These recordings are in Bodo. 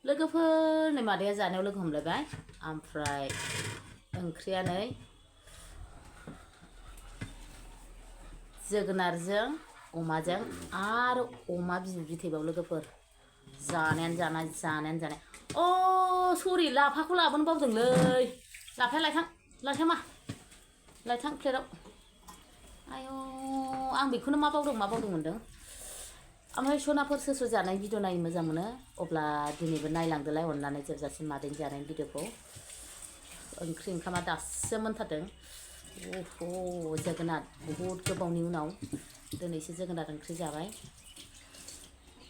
लोगोफोर नै मादैया जानायाव लोगो हमलायबाय ओमफ्राय ओंख्रिया नै जोगोनारजों अमाजों आरो अमा बिथैबाव लोगोफोर जानायानो जानाय अ सरि लाफाखौ लाबोनो बावदोंलै लाफाया लायथां मा लायथां प्लेटआव आयौ आं बेखौनो मा बावदों मोनदों ओमफ्राय सनाफोर सोर जानाय भिडिअ नायनो मोजां मोनो अब्ला दिनैबो नायलांदोलाय अननानै जोबजासिम मादैनि जानायनि भिडिअखौ ओंख्रि ओंखामा दासो मोनथारदों ओह जोगोनार बहुद गोबावनि उनाव दिनैसो जोगोनार ओंख्रि जाबाय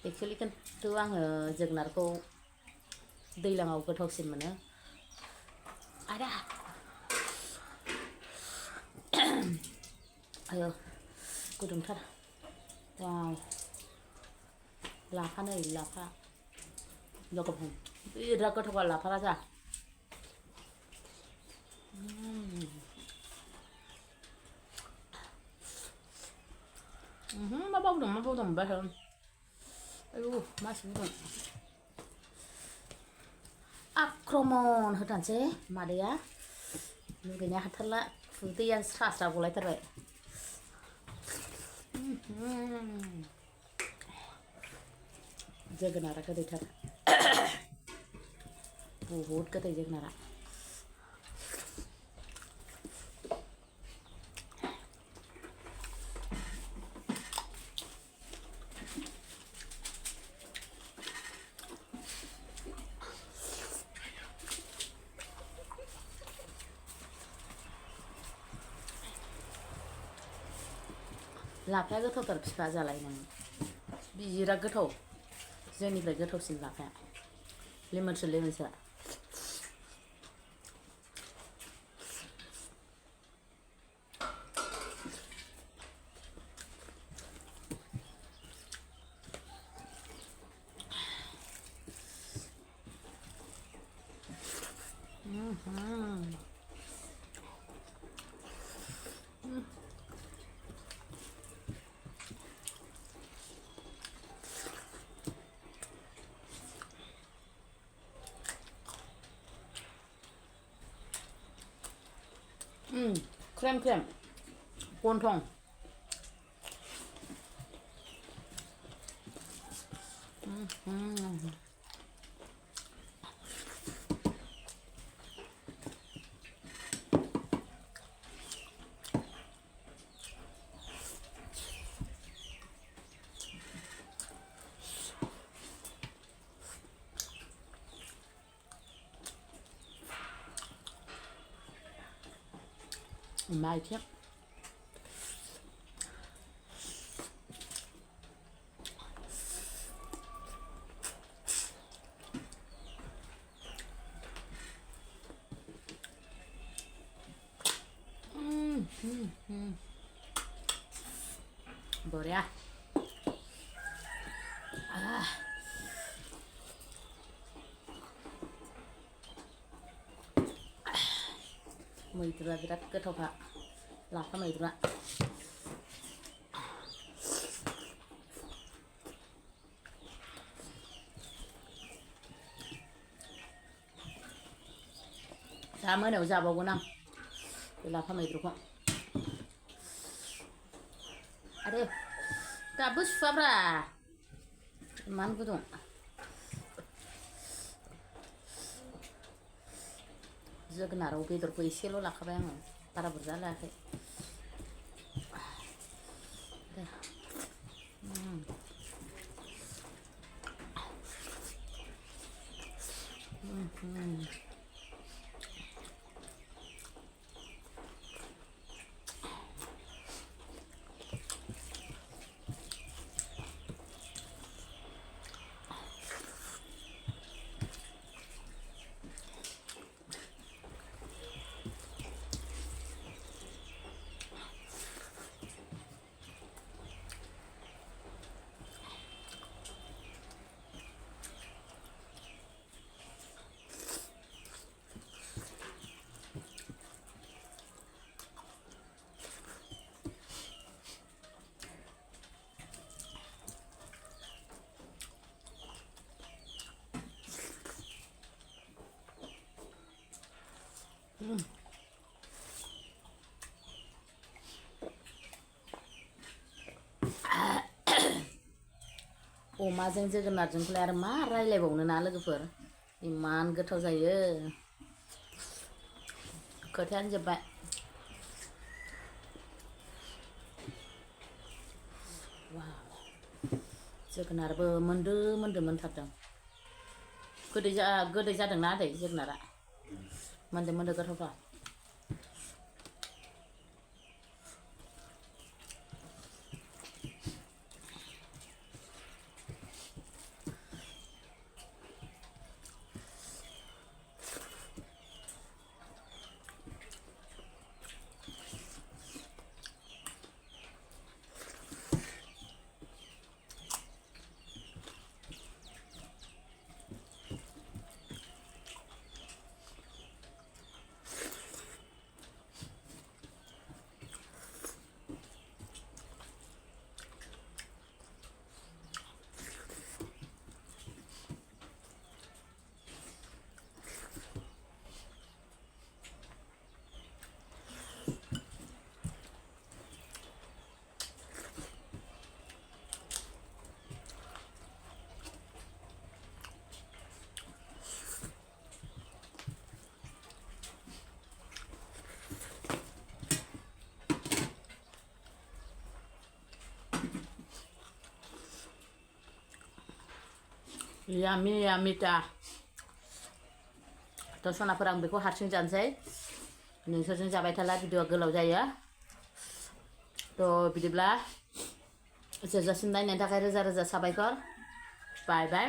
एक्चुअलि खिन्थु आङो जोगोनारखौ दैलाङाव गोथावसिन मोनो आदा आयो गुदुंथार वाव लाफा नै लाफा लोगोफोर बिराद गोथावखा लाफा राजा मा बावदों मोनबाय आयु मासे बुदों आक्रमन होथारसै मादैया लुगैनाया हाथारला खुदैया स्रा गलायथारबाय जोगोनारा गोदैथार बहुद गोदै जोगोनारा लाफाया गोथावथार बिफा जालाय नों बिराद गोथाव जोंनिफ्राय गोथावसिन लाफाया लेमोनसो क्रेम गन्थं माइथिं बरिया मैद्रुआ बिराद गोथावखा लाफा मैद्रुआ दा मोनायाव जाबावगोन आं बे लाफा मैद्रुखौ आरो दाबो सुवाब्रा इमान गुदुं जोगोनाराव बेदरखौ एसेल' लाखाबाय आङो बारा बुरजा लायाखै अमाजों जोगोनारजोंखौलाय आरो मा रायलायबावनो ना लोगोफोर इमान गोथाव जायो खोथायानो जोब्बाय जोगोनारबो मोनदो मोनदो मोनथारदों गोदै जादोंना आदै जोगोनारा मोनदो मोनदो गोथावथार Yummy yummy दा थ' सनाफोर आं बेखौ हारसिं जानोसै नोंसोरजों जाबाय थाला भिडिअआ गोलाव जायो थ' बिदिब्ला जोबजासिम नायनायनि थाखाय रोजा रोजा साबायखर बाय बाय